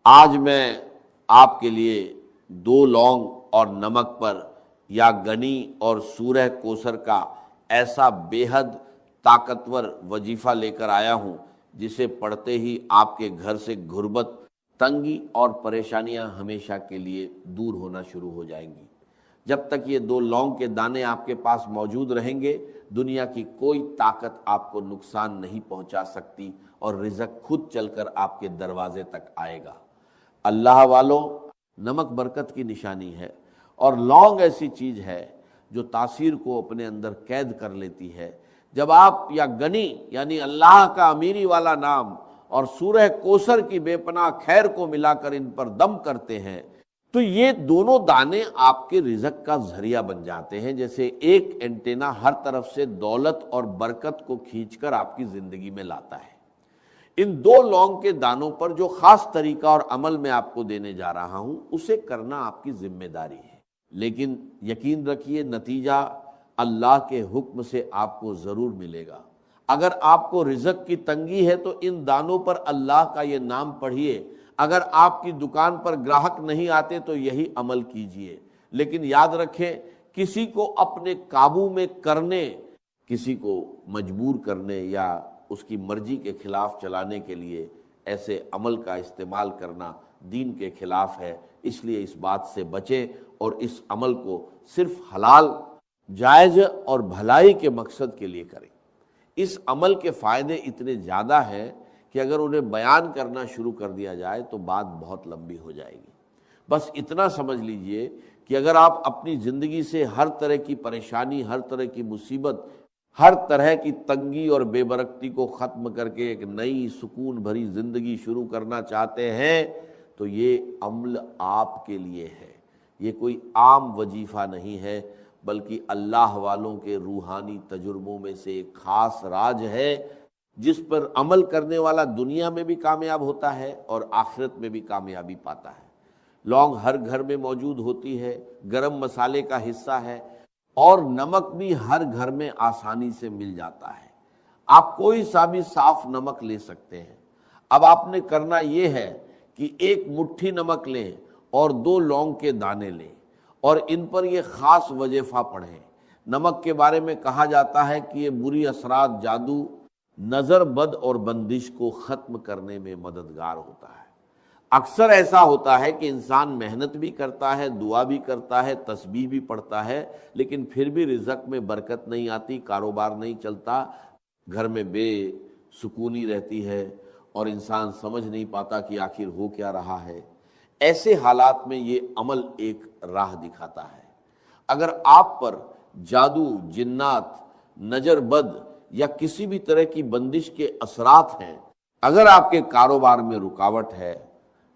آج میں آپ کے لیے 2 لونگ اور نمک پر یا گنی اور سورہ کوثر کا ایسا بے حد طاقتور وظیفہ لے کر آیا ہوں جسے پڑھتے ہی آپ کے گھر سے غربت، تنگی اور پریشانیاں ہمیشہ کے لیے دور ہونا شروع ہو جائیں گی۔ جب تک یہ 2 لونگ کے دانے آپ کے پاس موجود رہیں گے، دنیا کی کوئی طاقت آپ کو نقصان نہیں پہنچا سکتی اور رزق خود چل کر آپ کے دروازے تک آئے گا۔ اللہ والوں، نمک برکت کی نشانی ہے اور لونگ ایسی چیز ہے جو تاثیر کو اپنے اندر قید کر لیتی ہے۔ جب آپ یا گنی یعنی اللہ کا امیری والا نام اور سورہ کوثر کی بے پناہ خیر کو ملا کر ان پر دم کرتے ہیں تو یہ دونوں دانے آپ کے رزق کا ذریعہ بن جاتے ہیں، جیسے ایک اینٹینا ہر طرف سے دولت اور برکت کو کھینچ کر آپ کی زندگی میں لاتا ہے۔ ان 2 لونگ کے دانوں پر جو خاص طریقہ اور عمل میں آپ کو دینے جا رہا ہوں اسے کرنا آپ کی ذمہ داری ہے، لیکن یقین رکھیے نتیجہ اللہ کے حکم سے آپ کو ضرور ملے گا۔ اگر آپ کو رزق کی تنگی ہے تو ان دانوں پر اللہ کا یہ نام پڑھیے، اگر آپ کی دکان پر گراہک نہیں آتے تو یہی عمل کیجئے، لیکن یاد رکھیں کسی کو اپنے قابو میں کرنے، کسی کو مجبور کرنے یا اس کی مرضی کے خلاف چلانے کے لیے ایسے عمل کا استعمال کرنا دین کے خلاف ہے۔ اس لیے اس بات سے بچیں اور اس عمل کو صرف حلال، جائز اور بھلائی کے مقصد کے لیے کریں۔ اس عمل کے فائدے اتنے زیادہ ہیں کہ اگر انہیں بیان کرنا شروع کر دیا جائے تو بات بہت لمبی ہو جائے گی۔ بس اتنا سمجھ لیجئے کہ اگر آپ اپنی زندگی سے ہر طرح کی پریشانی، ہر طرح کی مصیبت، ہر طرح کی تنگی اور بے برکتی کو ختم کر کے ایک نئی سکون بھری زندگی شروع کرنا چاہتے ہیں تو یہ عمل آپ کے لیے ہے۔ یہ کوئی عام وظیفہ نہیں ہے، بلکہ اللہ والوں کے روحانی تجربوں میں سے ایک خاص راز ہے جس پر عمل کرنے والا دنیا میں بھی کامیاب ہوتا ہے اور آخرت میں بھی کامیابی پاتا ہے۔ لونگ ہر گھر میں موجود ہوتی ہے، گرم مسالے کا حصہ ہے، اور نمک بھی ہر گھر میں آسانی سے مل جاتا ہے۔ آپ کوئی سا بھی صاف نمک لے سکتے ہیں۔ اب آپ نے کرنا یہ ہے کہ 1 مٹھی نمک لیں اور 2 لونگ کے دانے لیں اور ان پر یہ خاص وظیفہ پڑھیں۔ نمک کے بارے میں کہا جاتا ہے کہ یہ بری اثرات، جادو، نظر بد اور بندش کو ختم کرنے میں مددگار ہوتا ہے۔ اکثر ایسا ہوتا ہے کہ انسان محنت بھی کرتا ہے، دعا بھی کرتا ہے، تسبیح بھی پڑھتا ہے، لیکن پھر بھی رزق میں برکت نہیں آتی، کاروبار نہیں چلتا، گھر میں بے سکونی رہتی ہے اور انسان سمجھ نہیں پاتا کہ آخر ہو کیا رہا ہے۔ ایسے حالات میں یہ عمل ایک راہ دکھاتا ہے۔ اگر آپ پر جادو، جنات، نظر بد یا کسی بھی طرح کی بندش کے اثرات ہیں، اگر آپ کے کاروبار میں رکاوٹ ہے،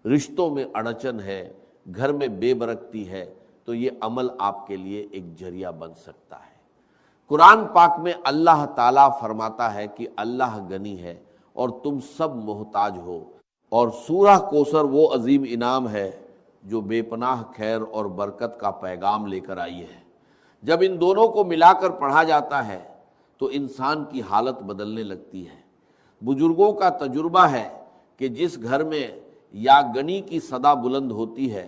رشتوں میں اڑچن ہے، گھر میں بے برکتی ہے، تو یہ عمل آپ کے لیے ایک ذریعہ بن سکتا ہے۔ قرآن پاک میں اللہ تعالیٰ فرماتا ہے کہ اللہ غنی ہے اور تم سب محتاج ہو، اور سورہ کوثر وہ عظیم انعام ہے جو بے پناہ خیر اور برکت کا پیغام لے کر آئی ہے۔ جب ان دونوں کو ملا کر پڑھا جاتا ہے تو انسان کی حالت بدلنے لگتی ہے۔ بزرگوں کا تجربہ ہے کہ جس گھر میں یا گنی کی صدا بلند ہوتی ہے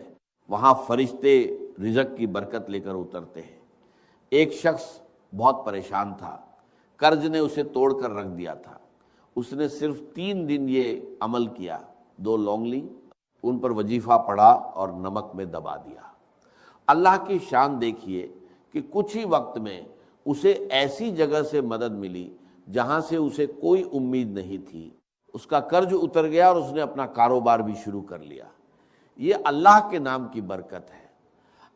وہاں فرشتے رزق کی برکت لے کر اترتے ہیں۔ ایک شخص بہت پریشان تھا، قرض نے اسے توڑ کر رکھ دیا تھا۔ اس نے صرف 3 دن یہ عمل کیا، 2 لونگ لی، ان پر وظیفہ پڑھا اور نمک میں دبا دیا۔ اللہ کی شان دیکھیے کہ کچھ ہی وقت میں اسے ایسی جگہ سے مدد ملی جہاں سے اسے کوئی امید نہیں تھی۔ اس کا قرض اتر گیا اور اس نے اپنا کاروبار بھی شروع کر لیا۔ یہ اللہ کے نام کی برکت ہے۔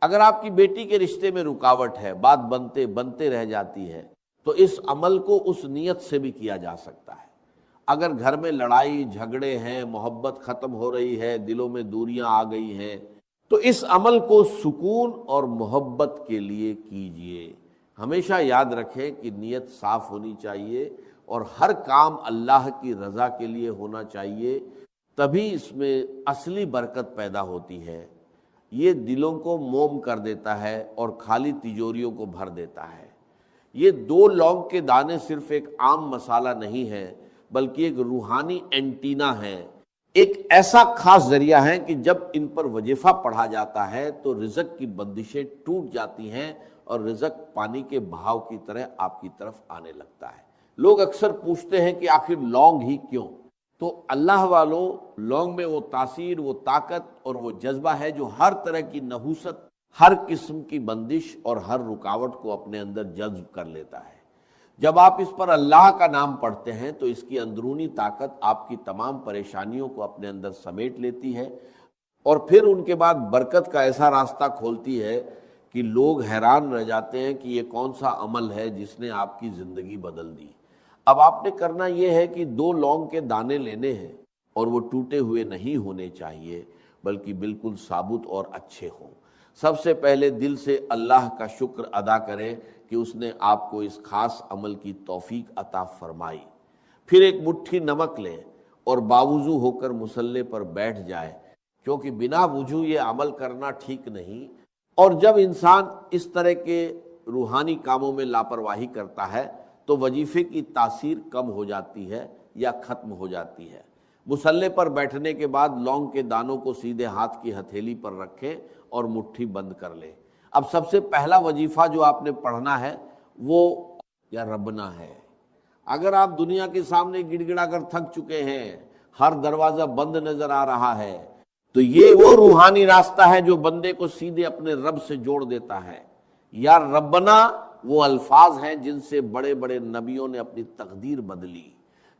اگر آپ کی بیٹی کے رشتے میں رکاوٹ ہے، بات بنتے بنتے رہ جاتی ہے، تو اس عمل کو اس نیت سے بھی کیا جا سکتا ہے۔ اگر گھر میں لڑائی جھگڑے ہیں، محبت ختم ہو رہی ہے، دلوں میں دوریاں آ گئی ہیں، تو اس عمل کو سکون اور محبت کے لیے کیجئے۔ ہمیشہ یاد رکھیں کہ نیت صاف ہونی چاہیے اور ہر کام اللہ کی رضا کے لیے ہونا چاہیے، تبھی اس میں اصلی برکت پیدا ہوتی ہے۔ یہ دلوں کو موم کر دیتا ہے اور خالی تجوریوں کو بھر دیتا ہے۔ یہ 2 لونگ کے دانے صرف ایک عام مسالہ نہیں ہے، بلکہ ایک روحانی اینٹینا ہے، ایک ایسا خاص ذریعہ ہے کہ جب ان پر وظیفہ پڑھا جاتا ہے تو رزق کی بندشیں ٹوٹ جاتی ہیں اور رزق پانی کے بہاؤ کی طرح آپ کی طرف آنے لگتا ہے۔ لوگ اکثر پوچھتے ہیں کہ آخر لونگ ہی کیوں؟ تو اللہ والوں، لونگ میں وہ تاثیر، وہ طاقت اور وہ جذبہ ہے جو ہر طرح کی نحوست، ہر قسم کی بندش اور ہر رکاوٹ کو اپنے اندر جذب کر لیتا ہے۔ جب آپ اس پر اللہ کا نام پڑھتے ہیں تو اس کی اندرونی طاقت آپ کی تمام پریشانیوں کو اپنے اندر سمیٹ لیتی ہے اور پھر ان کے بعد برکت کا ایسا راستہ کھولتی ہے کہ لوگ حیران رہ جاتے ہیں کہ یہ کون سا عمل ہے جس نے آپ کی زندگی بدل دی۔ اب آپ نے کرنا یہ ہے کہ 2 لونگ کے دانے لینے ہیں اور وہ ٹوٹے ہوئے نہیں ہونے چاہیے بلکہ بالکل ثابت اور اچھے ہوں۔ سب سے پہلے دل سے اللہ کا شکر ادا کریں کہ اس نے آپ کو اس خاص عمل کی توفیق عطا فرمائی۔ پھر ایک مٹھی نمک لیں اور باوضو ہو کر مصلی پر بیٹھ جائے، کیونکہ بنا وضو یہ عمل کرنا ٹھیک نہیں۔ اور جب انسان اس طرح کے روحانی کاموں میں لاپرواہی کرتا ہے تو وظیفے کی تاثیر کم ہو جاتی ہے یا ختم ہو جاتی ہے۔ مصلی پر بیٹھنے کے بعد لونگ کے دانوں کو سیدھے ہاتھ کی ہتھیلی پر رکھیں اور مٹھی بند کر لیں۔ اب سب سے پہلا وظیفہ جو آپ نے پڑھنا ہے وہ یا ربنا ہے۔ اگر آپ دنیا کے سامنے گڑ گڑا کر تھک چکے ہیں، ہر دروازہ بند نظر آ رہا ہے، تو یہ وہ روحانی راستہ ہے جو بندے کو سیدھے اپنے رب سے جوڑ دیتا ہے۔ یا ربنا وہ الفاظ ہیں جن سے بڑے بڑے نبیوں نے اپنی تقدیر بدلی۔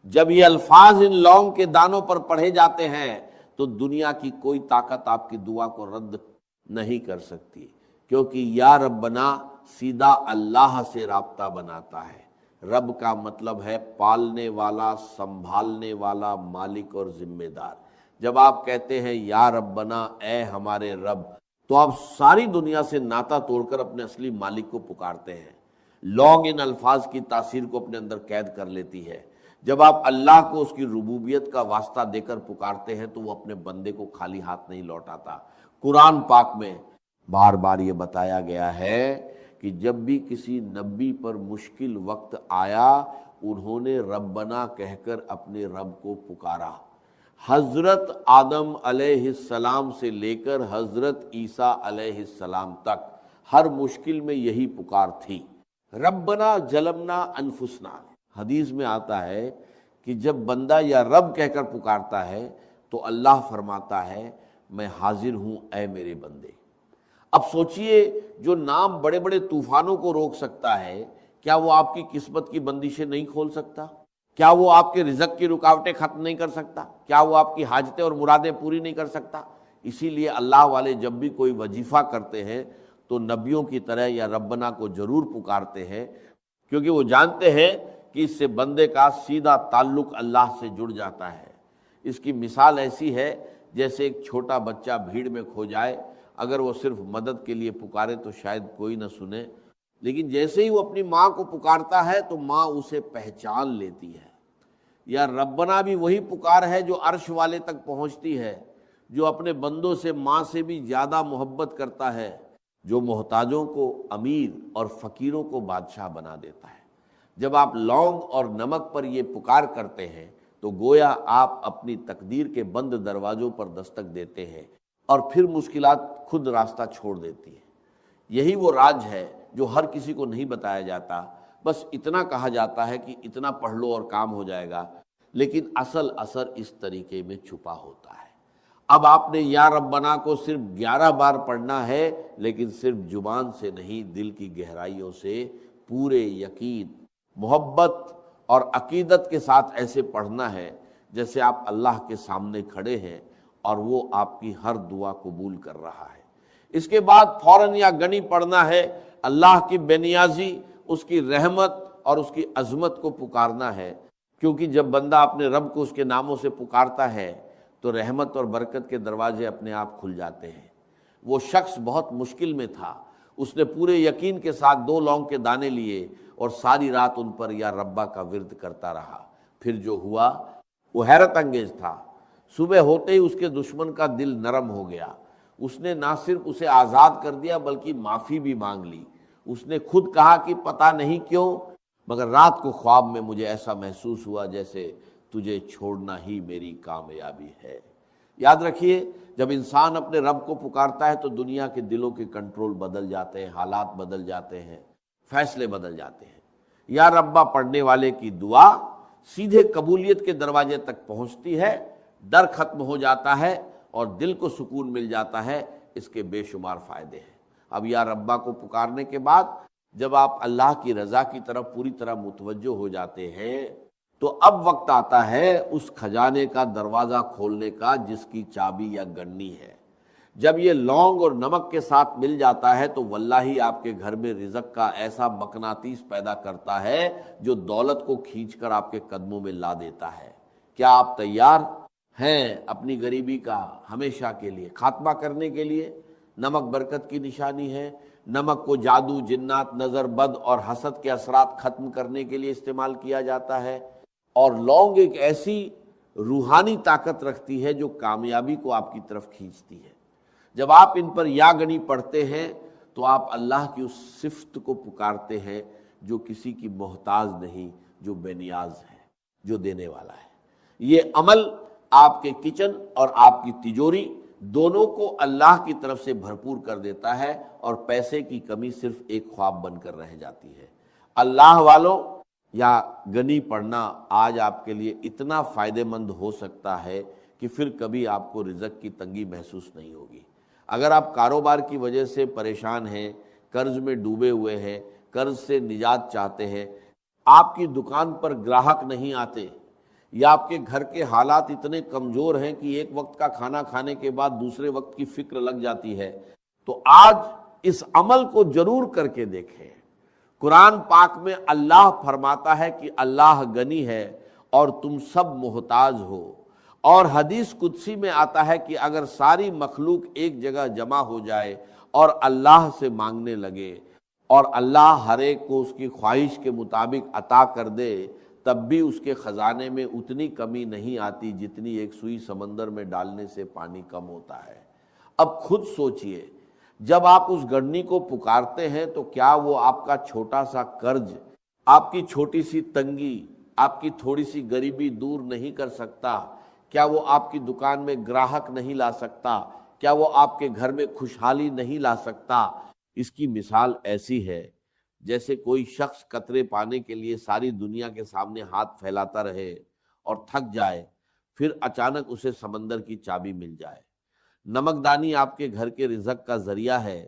جب یہ الفاظ ان لونگ کے دانوں پر پڑھے جاتے ہیں تو دنیا کی کوئی طاقت آپ کی دعا کو رد نہیں کر سکتی، کیونکہ یا ربنا سیدھا اللہ سے رابطہ بناتا ہے۔ رب کا مطلب ہے پالنے والا، سنبھالنے والا، مالک اور ذمہ دار۔ جب آپ کہتے ہیں یا ربنا اے ہمارے رب، تو آپ ساری دنیا سے ناطہ توڑ کر اپنے اصلی مالک کو پکارتے ہیں۔ لونگ ان الفاظ کی تاثیر کو اپنے اندر قید کر لیتی ہے۔ جب آپ اللہ کو اس کی ربوبیت کا واسطہ دے کر پکارتے ہیں تو وہ اپنے بندے کو خالی ہاتھ نہیں لوٹاتا۔ قرآن پاک میں بار بار یہ بتایا گیا ہے کہ جب بھی کسی نبی پر مشکل وقت آیا انہوں نے ربنا کہہ کر اپنے رب کو پکارا۔ حضرت آدم علیہ السلام سے لے کر حضرت عیسیٰ علیہ السلام تک ہر مشکل میں یہی پکار تھی، ربنا ظلمنا انفسنا۔ حدیث میں آتا ہے کہ جب بندہ یا رب کہہ کر پکارتا ہے تو اللہ فرماتا ہے میں حاضر ہوں اے میرے بندے۔ اب سوچئے جو نام بڑے بڑے طوفانوں کو روک سکتا ہے، کیا وہ آپ کی قسمت کی بندشیں نہیں کھول سکتا؟ کیا وہ آپ کے رزق کی رکاوٹیں ختم نہیں کر سکتا؟ کیا وہ آپ کی حاجتیں اور مرادیں پوری نہیں کر سکتا؟ اسی لیے اللہ والے جب بھی کوئی وظیفہ کرتے ہیں تو نبیوں کی طرح یا ربنا کو ضرور پکارتے ہیں، کیونکہ وہ جانتے ہیں کہ اس سے بندے کا سیدھا تعلق اللہ سے جڑ جاتا ہے۔ اس کی مثال ایسی ہے جیسے ایک چھوٹا بچہ بھیڑ میں کھو جائے، اگر وہ صرف مدد کے لیے پکارے تو شاید کوئی نہ سنے، لیکن جیسے ہی وہ اپنی ماں کو پکارتا ہے تو ماں اسے پہچان لیتی ہے۔ یا ربنا بھی وہی پکار ہے جو عرش والے تک پہنچتی ہے، جو اپنے بندوں سے ماں سے بھی زیادہ محبت کرتا ہے، جو محتاجوں کو امیر اور فقیروں کو بادشاہ بنا دیتا ہے۔ جب آپ لونگ اور نمک پر یہ پکار کرتے ہیں تو گویا آپ اپنی تقدیر کے بند دروازوں پر دستک دیتے ہیں اور پھر مشکلات خود راستہ چھوڑ دیتی ہیں۔ یہی وہ راز ہے جو ہر کسی کو نہیں بتایا جاتا، بس اتنا کہا جاتا ہے کہ اتنا پڑھ لو اور کام ہو جائے گا، لیکن اصل اثر اس طریقے میں چھپا ہوتا ہے۔ اب آپ نے یا ربنا کو صرف 11 بار پڑھنا ہے، لیکن صرف زبان سے نہیں، دل کی گہرائیوں سے پورے یقین، محبت اور عقیدت کے ساتھ ایسے پڑھنا ہے جیسے آپ اللہ کے سامنے کھڑے ہیں اور وہ آپ کی ہر دعا قبول کر رہا ہے۔ اس کے بعد فوراً یا گنی پڑھنا ہے، اللہ کی بے نیازی، اس کی رحمت اور اس کی عظمت کو پکارنا ہے، کیونکہ جب بندہ اپنے رب کو اس کے ناموں سے پکارتا ہے تو رحمت اور برکت کے دروازے اپنے آپ کھل جاتے ہیں۔ وہ شخص بہت مشکل میں تھا، اس نے پورے یقین کے ساتھ 2 لونگ کے دانے لیے اور ساری رات ان پر یا ربا کا ورد کرتا رہا۔ پھر جو ہوا وہ حیرت انگیز تھا۔ صبح ہوتے ہی اس کے دشمن کا دل نرم ہو گیا، اس نے نہ صرف اسے آزاد کر دیا بلکہ معافی بھی مانگ لی۔ اس نے خود کہا کہ پتہ نہیں کیوں مگر رات کو خواب میں مجھے ایسا محسوس ہوا جیسے تجھے چھوڑنا ہی میری کامیابی ہے۔ یاد رکھیے، جب انسان اپنے رب کو پکارتا ہے تو دنیا کے دلوں کے کنٹرول بدل جاتے ہیں، حالات بدل جاتے ہیں، فیصلے بدل جاتے ہیں۔ یا ربا پڑھنے والے کی دعا سیدھے قبولیت کے دروازے تک پہنچتی ہے، ڈر ختم ہو جاتا ہے اور دل کو سکون مل جاتا ہے۔ اس کے بے شمار فائدے ہیں۔ اب یا ربا کو پکارنے کے بعد جب آپ اللہ کی رضا کی طرف پوری طرح متوجہ ہو جاتے ہیں تو اب وقت آتا ہے اس خزانے کا دروازہ کھولنے کا جس کی چابی یا گنی ہے۔ جب یہ لونگ اور نمک کے ساتھ مل جاتا ہے تو واللہ آپ کے گھر میں رزق کا ایسا مقناطیس پیدا کرتا ہے جو دولت کو کھینچ کر آپ کے قدموں میں لا دیتا ہے۔ کیا آپ تیار ہیں اپنی غریبی کا ہمیشہ کے لیے خاتمہ کرنے کے لیے؟ نمک برکت کی نشانی ہے۔ نمک کو جادو، جنات، نظر بد اور حسد کے اثرات ختم کرنے کے لیے استعمال کیا جاتا ہے، اور لونگ ایک ایسی روحانی طاقت رکھتی ہے جو کامیابی کو آپ کی طرف کھینچتی ہے۔ جب آپ ان پر یا گنی پڑھتے ہیں تو آپ اللہ کی اس صفت کو پکارتے ہیں جو کسی کی محتاج نہیں، جو بے نیاز ہے، جو دینے والا ہے۔ یہ عمل آپ کے کچن اور آپ کی تجوری دونوں کو اللہ کی طرف سے بھرپور کر دیتا ہے، اور پیسے کی کمی صرف ایک خواب بن کر رہ جاتی ہے۔ اللہ والوں، یا گنی پڑھنا آج آپ کے لیے اتنا فائدہ مند ہو سکتا ہے کہ پھر کبھی آپ کو رزق کی تنگی محسوس نہیں ہوگی۔ اگر آپ کاروبار کی وجہ سے پریشان ہیں، قرض میں ڈوبے ہوئے ہیں، قرض سے نجات چاہتے ہیں، آپ کی دکان پر گراہک نہیں آتے، یا آپ کے گھر کے حالات اتنے کمزور ہیں کہ ایک وقت کا کھانا کھانے کے بعد دوسرے وقت کی فکر لگ جاتی ہے، تو آج اس عمل کو ضرور کر کے دیکھیں۔ قرآن پاک میں اللہ فرماتا ہے کہ اللہ غنی ہے اور تم سب محتاج ہو، اور حدیث قدسی میں آتا ہے کہ اگر ساری مخلوق ایک جگہ جمع ہو جائے اور اللہ سے مانگنے لگے اور اللہ ہر ایک کو اس کی خواہش کے مطابق عطا کر دے، تب بھی اس کے خزانے میں اتنی کمی نہیں آتی جتنی ایک سوئی سمندر میں ڈالنے سے پانی کم ہوتا ہے۔ اب خود سوچئے، جب آپ اس گڑنی کو پکارتے ہیں تو کیا وہ آپ کا چھوٹا سا قرض، آپ کی چھوٹی سی تنگی، آپ کی تھوڑی سی غریبی دور نہیں کر سکتا؟ کیا وہ آپ کی دکان میں گراہک نہیں لا سکتا؟ کیا وہ آپ کے گھر میں خوشحالی نہیں لا سکتا؟ اس کی مثال ایسی ہے جیسے کوئی شخص قطرے پانے کے لیے ساری دنیا کے سامنے ہاتھ پھیلاتا رہے اور تھک جائے، پھر اچانک اسے سمندر کی چابی مل جائے۔ نمک دانی آپ کے گھر کے رزق کا ذریعہ ہے۔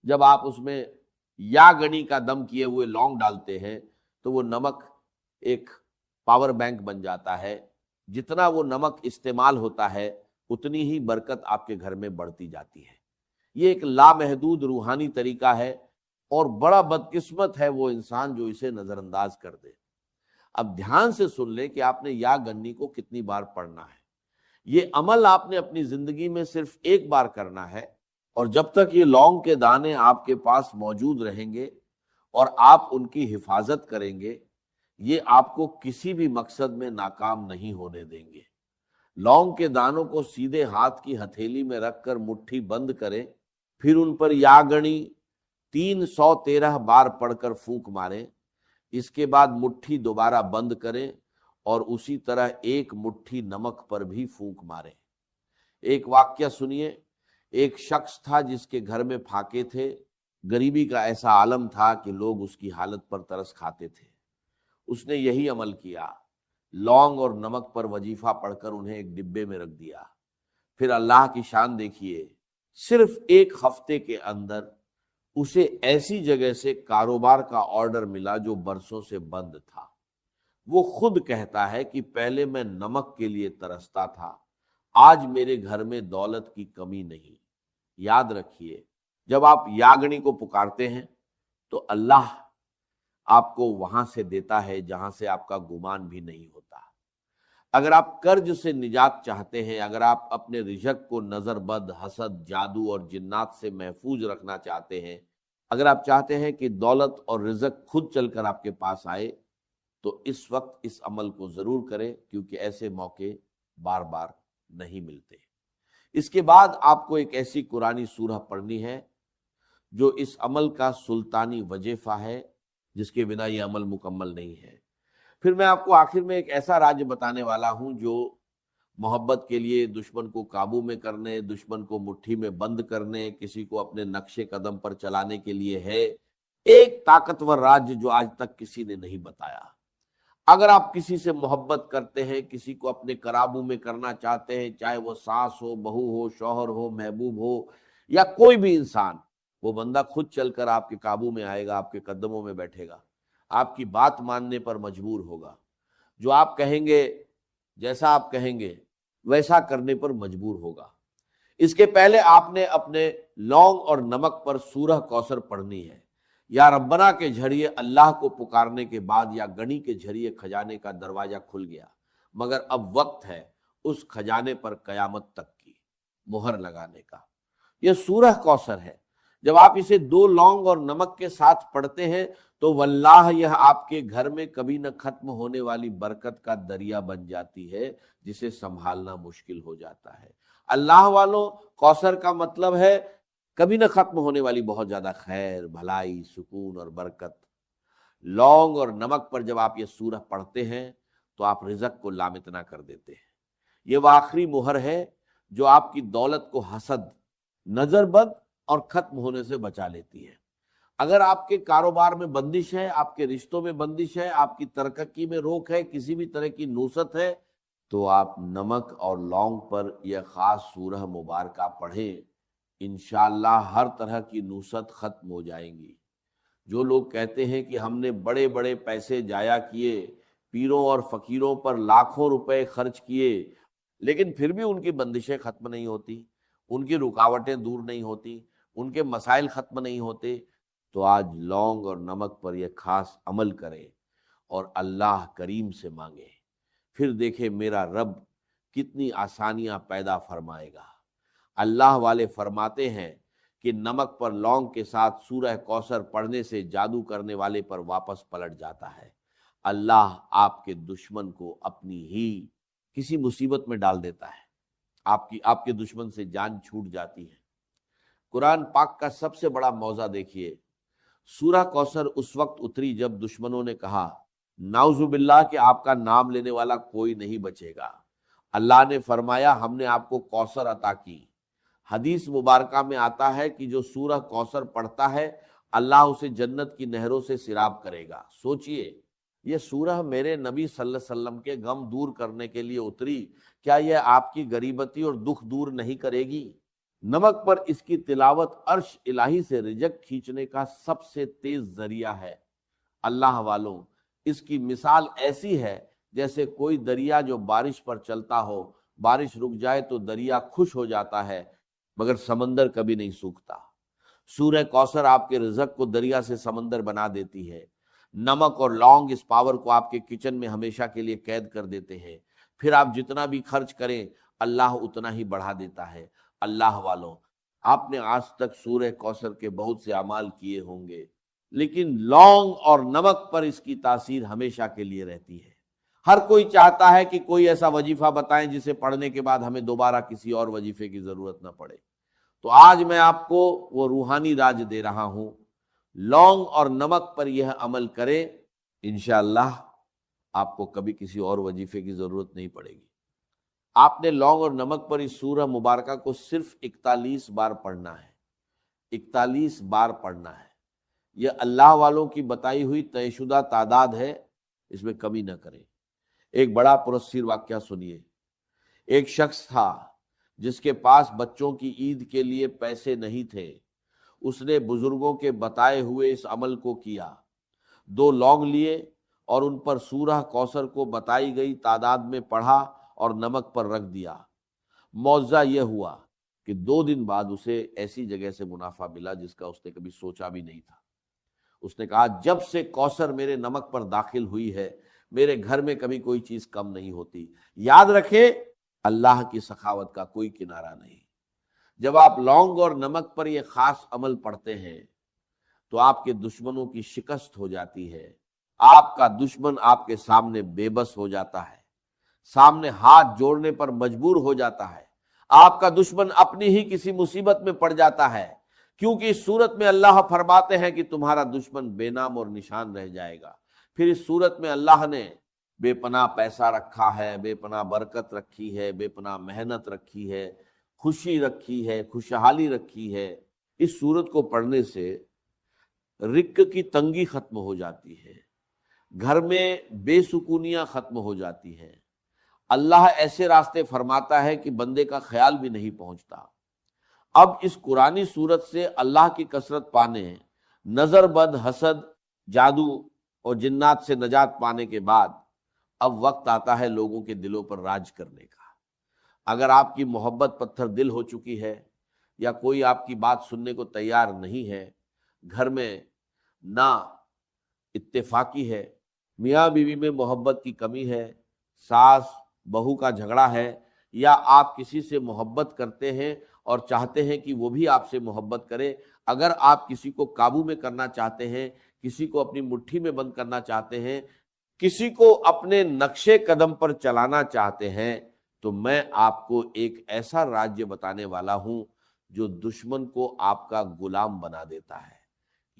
جب آپ اس میں یا گنی کا دم کیے ہوئے لونگ ڈالتے ہیں تو وہ نمک ایک پاور بینک بن جاتا ہے۔ جتنا وہ نمک استعمال ہوتا ہے اتنی ہی برکت آپ کے گھر میں بڑھتی جاتی ہے۔ یہ ایک لامحدود روحانی طریقہ ہے، اور بڑا بدقسمت ہے وہ انسان جو اسے نظر انداز کر دے۔ اب دھیان سے سن لیں کہ آپ نے یا گنی کو کتنی بار پڑھنا ہے۔ یہ عمل آپ نے اپنی زندگی میں صرف ایک بار کرنا ہے، اور جب تک یہ لونگ کے دانے آپ کے پاس موجود رہیں گے اور آپ ان کی حفاظت کریں گے، یہ آپ کو کسی بھی مقصد میں ناکام نہیں ہونے دیں گے۔ لونگ کے دانوں کو سیدھے ہاتھ کی ہتھیلی میں رکھ کر مٹھی بند کریں، پھر ان پر یا گنی 313 بار پڑھ کر پھونک ماریں، اس کے بعد مٹھی دوبارہ بند کریں اور اسی طرح ایک مٹھی نمک پر بھی پھونک ماریں۔ ایک واقعہ سنیے، ایک شخص تھا جس کے گھر میں پھاکے تھے، غریبی کا ایسا عالم تھا کہ لوگ اس کی حالت پر ترس کھاتے تھے۔ اس نے یہی عمل کیا، لونگ اور نمک پر وظیفہ پڑھ کر انہیں ایک ڈبے میں رکھ دیا۔ پھر اللہ کی شان دیکھیے، صرف ایک ہفتے کے اندر اسے ایسی جگہ سے کاروبار کا آرڈر ملا جو برسوں سے بند تھا۔ وہ خود کہتا ہے کہ پہلے میں نمک کے لیے ترستا تھا، آج میرے گھر میں دولت کی کمی نہیں۔ یاد رکھیے، جب آپ یاگنی کو پکارتے ہیں تو اللہ آپ کو وہاں سے دیتا ہے جہاں سے آپ کا گمان بھی نہیں ہوتا۔ اگر آپ قرض سے نجات چاہتے ہیں، اگر آپ اپنے رزق کو نظر بد، حسد، جادو اور جنات سے محفوظ رکھنا چاہتے ہیں، اگر آپ چاہتے ہیں کہ دولت اور رزق خود چل کر آپ کے پاس آئے، تو اس وقت اس عمل کو ضرور کریں، کیونکہ ایسے موقع بار بار نہیں ملتے۔ اس کے بعد آپ کو ایک ایسی قرآنی سورہ پڑھنی ہے جو اس عمل کا سلطانی وظیفہ ہے، جس کے بنا یہ عمل مکمل نہیں ہے۔ پھر میں آپ کو آخر میں ایک ایسا راج بتانے والا ہوں جو محبت کے لیے دشمن کو قابو میں کرنے، دشمن کو مٹھی میں بند کرنے، کسی کو اپنے نقش قدم پر چلانے کے لیے ہے، ایک طاقتور راج جو آج تک کسی نے نہیں بتایا۔ اگر آپ کسی سے محبت کرتے ہیں، کسی کو اپنے قابو میں کرنا چاہتے ہیں، چاہے وہ ساس ہو، بہو ہو، شوہر ہو، محبوب ہو، یا کوئی بھی انسان، وہ بندہ خود چل کر آپ کے قابو میں آئے گا، آپ کے قدموں میں بیٹھے گا، آپ کی بات ماننے پر مجبور ہوگا، جو آپ کہیں گے، جیسا آپ کہیں گے ویسا کرنے پر مجبور ہوگا۔ اس کے پہلے آپ نے اپنے لونگ اور نمک پر سورہ کوثر پڑھنی ہے۔ یا ربنا کے ذریعے اللہ کو پکارنے کے بعد یا گنی کے ذریعے خزانے کا دروازہ کھل گیا، مگر اب وقت ہے اس خزانے پر قیامت تک کی مہر لگانے کا۔ یہ سورہ کوثر ہے۔ جب آپ اسے 2 لونگ اور نمک کے ساتھ پڑھتے ہیں تو واللہ یہ آپ کے گھر میں کبھی نہ ختم ہونے والی برکت کا دریا بن جاتی ہے، جسے سنبھالنا مشکل ہو جاتا ہے۔ اللہ والوں، کوثر کا مطلب ہے کبھی نہ ختم ہونے والی بہت زیادہ خیر، بھلائی، سکون اور برکت۔ لونگ اور نمک پر جب آپ یہ سورہ پڑھتے ہیں تو آپ رزق کو لامتنا کر دیتے ہیں۔ یہ وہ آخری مہر ہے جو آپ کی دولت کو حسد، نظر بد اور ختم ہونے سے بچا لیتی ہے۔ اگر آپ کے کاروبار میں بندش ہے، آپ کے رشتوں میں بندش ہے، آپ کی ترقی میں روک ہے، کسی بھی طرح کی نوست ہے، تو آپ نمک اور لونگ پر یہ خاص سورہ مبارکہ پڑھیں، انشاءاللہ ہر طرح کی نوست ختم ہو جائیں گی۔ جو لوگ کہتے ہیں کہ ہم نے بڑے بڑے پیسے جایا کیے، پیروں اور فقیروں پر لاکھوں روپے خرچ کیے، لیکن پھر بھی ان کی بندشیں ختم نہیں ہوتی، ان کی رکاوٹیں دور نہیں ہوتی، ان کے مسائل ختم نہیں ہوتے، تو آج لونگ اور نمک پر یہ خاص عمل کریں اور اللہ کریم سے مانگیں، پھر دیکھیں میرا رب کتنی آسانیاں پیدا فرمائے گا۔ اللہ والے فرماتے ہیں کہ نمک پر لونگ کے ساتھ سورہ کوثر پڑھنے سے جادو کرنے والے پر واپس پلٹ جاتا ہے۔ اللہ آپ کے دشمن کو اپنی ہی کسی مصیبت میں ڈال دیتا ہے، آپ کے دشمن سے جان چھوٹ جاتی ہے۔ قرآن پاک کا سب سے بڑا موضوع دیکھیے، سورہ کوثر اس وقت اتری جب دشمنوں نے کہا نعوذ باللہ کہ آپ کا نام لینے والا کوئی نہیں بچے گا۔ اللہ نے فرمایا ہم نے آپ کو کوثر عطا کی۔ حدیث مبارکہ میں آتا ہے کہ جو سورہ کوثر پڑھتا ہے اللہ اسے جنت کی نہروں سے سیراب کرے گا۔ سوچئے، یہ سورہ میرے نبی صلی اللہ علیہ وسلم کے غم دور کرنے کے لیے اتری، کیا یہ آپ کی غریبتی اور دکھ دور نہیں کرے گی؟ نمک پر اس کی تلاوت عرش الہی سے رزق کھینچنے کا سب سے تیز ذریعہ ہے۔ اللہ والوں، اس کی مثال ایسی ہے جیسے کوئی دریا جو بارش پر چلتا ہو، بارش رک جائے تو دریا خوش ہو جاتا ہے، مگر سمندر کبھی نہیں سوکھتا۔ سورہ کوثر آپ کے رزق کو دریا سے سمندر بنا دیتی ہے۔ نمک اور لونگ اس پاور کو آپ کے کچن میں ہمیشہ کے لیے قید کر دیتے ہیں۔ پھر آپ جتنا بھی خرچ کریں اللہ اتنا ہی بڑھا دیتا ہے۔ اللہ والوں، آپ نے آج تک سورہ کوثر کے بہت سے اعمال کیے ہوں گے، لیکن لونگ اور نمک پر اس کی تاثیر ہمیشہ کے لیے رہتی ہے۔ ہر کوئی چاہتا ہے کہ کوئی ایسا وظیفہ بتائیں جسے پڑھنے کے بعد ہمیں دوبارہ کسی اور وظیفے کی ضرورت نہ پڑے۔ تو آج میں آپ کو وہ روحانی راج دے رہا ہوں، لونگ اور نمک پر یہ عمل کریں، انشاءاللہ آپ کو کبھی کسی اور وظیفے کی ضرورت نہیں پڑے گی۔ آپ نے لونگ اور نمک پر اس سورہ مبارکہ کو صرف 41 بار پڑھنا ہے، 41 بار پڑھنا ہے۔ یہ اللہ والوں کی بتائی ہوئی طے شدہ تعداد ہے، اس میں کمی نہ کریں۔ ایک بڑا پرسیر واقعہ سنیے۔ ایک شخص تھا جس کے پاس بچوں کی عید کے لیے پیسے نہیں تھے۔ اس نے بزرگوں کے بتائے ہوئے اس عمل کو کیا۔ 2 لونگ لیے اور ان پر سورہ کوثر کو بتائی گئی تعداد میں پڑھا اور نمک پر رکھ دیا۔ معجزہ یہ ہوا کہ 2 دن بعد اسے ایسی جگہ سے منافع ملا جس کا اس نے کبھی سوچا بھی نہیں تھا۔ اس نے کہا جب سے کوثر میرے نمک پر داخل ہوئی ہے میرے گھر میں کبھی کوئی چیز کم نہیں ہوتی۔ یاد رکھیں، اللہ کی سخاوت کا کوئی کنارہ نہیں۔ جب آپ لونگ اور نمک پر یہ خاص عمل پڑھتے ہیں تو آپ کے دشمنوں کی شکست ہو جاتی ہے۔ آپ کا دشمن آپ کے سامنے بے بس ہو جاتا ہے، سامنے ہاتھ جوڑنے پر مجبور ہو جاتا ہے۔ آپ کا دشمن اپنی ہی کسی مصیبت میں پڑ جاتا ہے، کیونکہ اس صورت میں اللہ فرماتے ہیں کہ تمہارا دشمن بے نام اور نشان رہ جائے گا۔ پھر اس صورت میں اللہ نے بے پناہ پیسہ رکھا ہے، بے پناہ برکت رکھی ہے، بے پناہ محنت رکھی ہے، خوشی رکھی ہے، خوشحالی رکھی ہے۔ اس سورت کو پڑھنے سے رزق کی تنگی ختم ہو جاتی ہے، گھر میں بے سکونیاں ختم ہو جاتی ہیں، اللہ ایسے راستے فرماتا ہے کہ بندے کا خیال بھی نہیں پہنچتا۔ اب اس قرآنی صورت سے اللہ کی کثرت پانے، نظر بد، حسد، جادو اور جنات سے نجات پانے کے بعد اب وقت آتا ہے لوگوں کے دلوں پر راج کرنے کا۔ اگر آپ کی محبت پتھر دل ہو چکی ہے یا کوئی آپ کی بات سننے کو تیار نہیں ہے، گھر میں نا اتفاقی ہے، میاں بیوی میں محبت کی کمی ہے، ساس بہو کا جھگڑا ہے، یا آپ کسی سے محبت کرتے ہیں اور چاہتے ہیں کہ وہ بھی آپ سے محبت کرے، اگر آپ کسی کو قابو میں کرنا چاہتے ہیں، کسی کو اپنی مٹھی میں بند کرنا چاہتے ہیں، کسی کو اپنے نقشے قدم پر چلانا چاہتے ہیں، تو میں آپ کو ایک ایسا راجیہ بتانے والا ہوں جو دشمن کو آپ کا غلام بنا دیتا ہے۔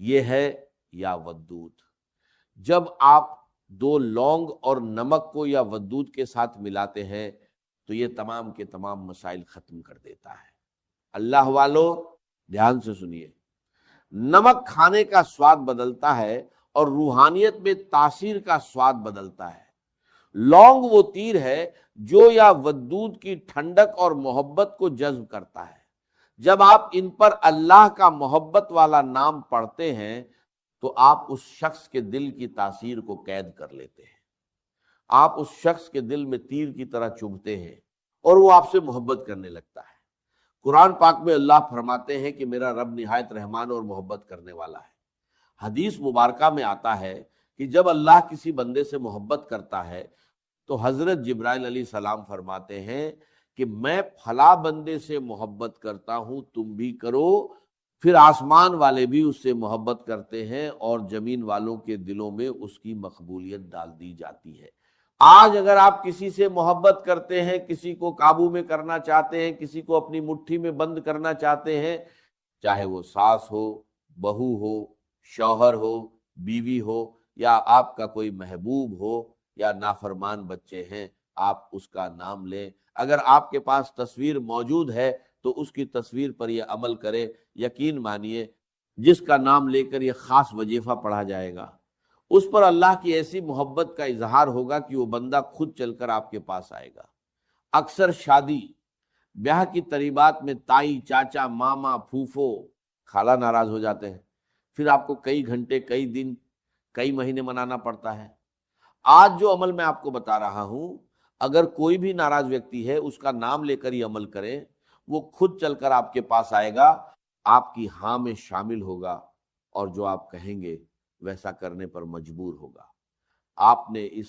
یہ ہے یا ودود۔ جب آپ دو لونگ اور نمک کو یا ودود کے ساتھ ملاتے ہیں تو یہ تمام کے تمام مسائل ختم کر دیتا ہے۔ اللہ والو دھیان سے سنیے، نمک کھانے کا سواد بدلتا ہے اور روحانیت میں تاثیر کا سواد بدلتا ہے۔ لونگ وہ تیر ہے جو یا ودود کی ٹھنڈک اور محبت کو جذب کرتا ہے۔ جب آپ ان پر اللہ کا محبت والا نام پڑھتے ہیں تو آپ اس شخص کے دل کی تاثیر کو قید کر لیتے ہیں، آپ اس شخص کے دل میں تیر کی طرح چبھتے ہیں اور وہ آپ سے محبت کرنے لگتا ہے۔ قرآن پاک میں اللہ فرماتے ہیں کہ میرا رب نہایت رحمان اور محبت کرنے والا ہے۔ حدیث مبارکہ میں آتا ہے کہ جب اللہ کسی بندے سے محبت کرتا ہے تو حضرت جبرائیل علیہ السلام فرماتے ہیں کہ میں فلاں بندے سے محبت کرتا ہوں، تم بھی کرو۔ پھر آسمان والے بھی اس سے محبت کرتے ہیں اور زمین والوں کے دلوں میں اس کی مقبولیت ڈال دی جاتی ہے۔ آج اگر آپ کسی سے محبت کرتے ہیں، کسی کو قابو میں کرنا چاہتے ہیں، کسی کو اپنی مٹھی میں بند کرنا چاہتے ہیں، چاہے وہ ساس ہو، بہو ہو، شوہر ہو، بیوی ہو، یا آپ کا کوئی محبوب ہو، یا نافرمان بچے ہیں، آپ اس کا نام لیں۔ اگر آپ کے پاس تصویر موجود ہے تو اس کی تصویر پر یہ عمل کرے، یقین مانیے جس کا نام لے کر یہ خاص وظیفہ پڑھا جائے گا، اس پر اللہ کی ایسی محبت کا اظہار ہوگا کہ وہ بندہ خود چل کر آپ کے پاس آئے گا۔ اکثر شادی بیاہ کی تقریبات میں تائی، چاچا، ماما، پھوپھو، خالہ ناراض ہو جاتے ہیں، پھر آپ کو کئی گھنٹے، کئی دن، کئی مہینے منانا پڑتا ہے۔ آج جو عمل میں آپ کو بتا رہا ہوں، اگر کوئی بھی ناراض ویکتی ہے اس کا نام لے کر یہ عمل کرے، وہ خود چل کر آپ کے پاس آئے گا، آپ کی ہاں میں شامل ہوگا اور جو آپ کہیں گے ویسا کرنے پر مجبور ہوگا۔ آپ نے اس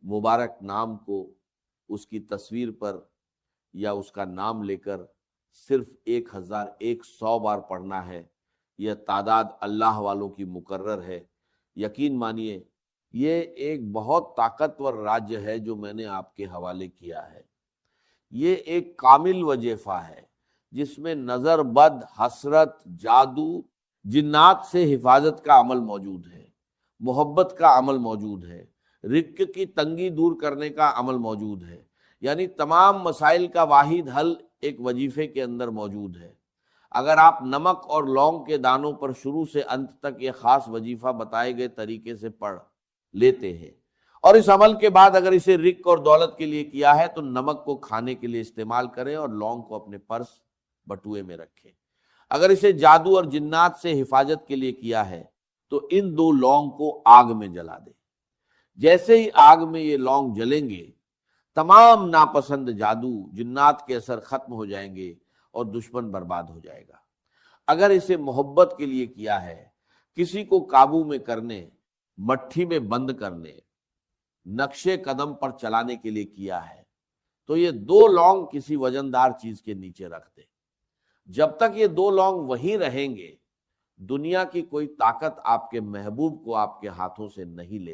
مبارک نام کو اس کی تصویر پر یا اس کا نام لے کر صرف 1100 بار پڑھنا ہے۔ یہ تعداد اللہ والوں کی مقرر ہے۔ یقین مانیے یہ ایک بہت طاقتور راجیہ ہے جو میں نے آپ کے حوالے کیا ہے۔ یہ ایک کامل وظیفہ ہے جس میں نظر بد، حسرت، جادو، جنات سے حفاظت کا عمل موجود ہے، محبت کا عمل موجود ہے، رزق کی تنگی دور کرنے کا عمل موجود ہے، یعنی تمام مسائل کا واحد حل ایک وظیفے کے اندر موجود ہے۔ اگر آپ نمک اور لونگ کے دانوں پر شروع سے انت تک یہ خاص وظیفہ بتائے گئے طریقے سے پڑھ لیتے ہیں اور اس عمل کے بعد اگر اسے رزق اور دولت کے لیے کیا ہے تو نمک کو کھانے کے لیے استعمال کریں اور لونگ کو اپنے پرس بٹوئے میں رکھیں۔ اگر اسے جادو اور جنات سے حفاظت کے لیے کیا ہے تو ان دو لونگ کو آگ میں جلا دیں۔ جیسے ہی آگ میں یہ لونگ جلیں گے، تمام ناپسند جادو، جنات کے اثر ختم ہو جائیں گے اور دشمن برباد ہو جائے گا۔ اگر اسے محبت کے لیے کیا ہے، کسی کو قابو میں کرنے، مٹھی میں بند کرنے، نقشے قدم پر چلانے کے لیے کیا ہے تو یہ دو لونگ کسی وزندار چیز کے نیچے رکھ دیں۔ جب تک یہ دو لونگ وہیں رہیں گے، دنیا کی کوئی طاقت آپ کے محبوب کو آپ کے ہاتھوں سے نہیں لے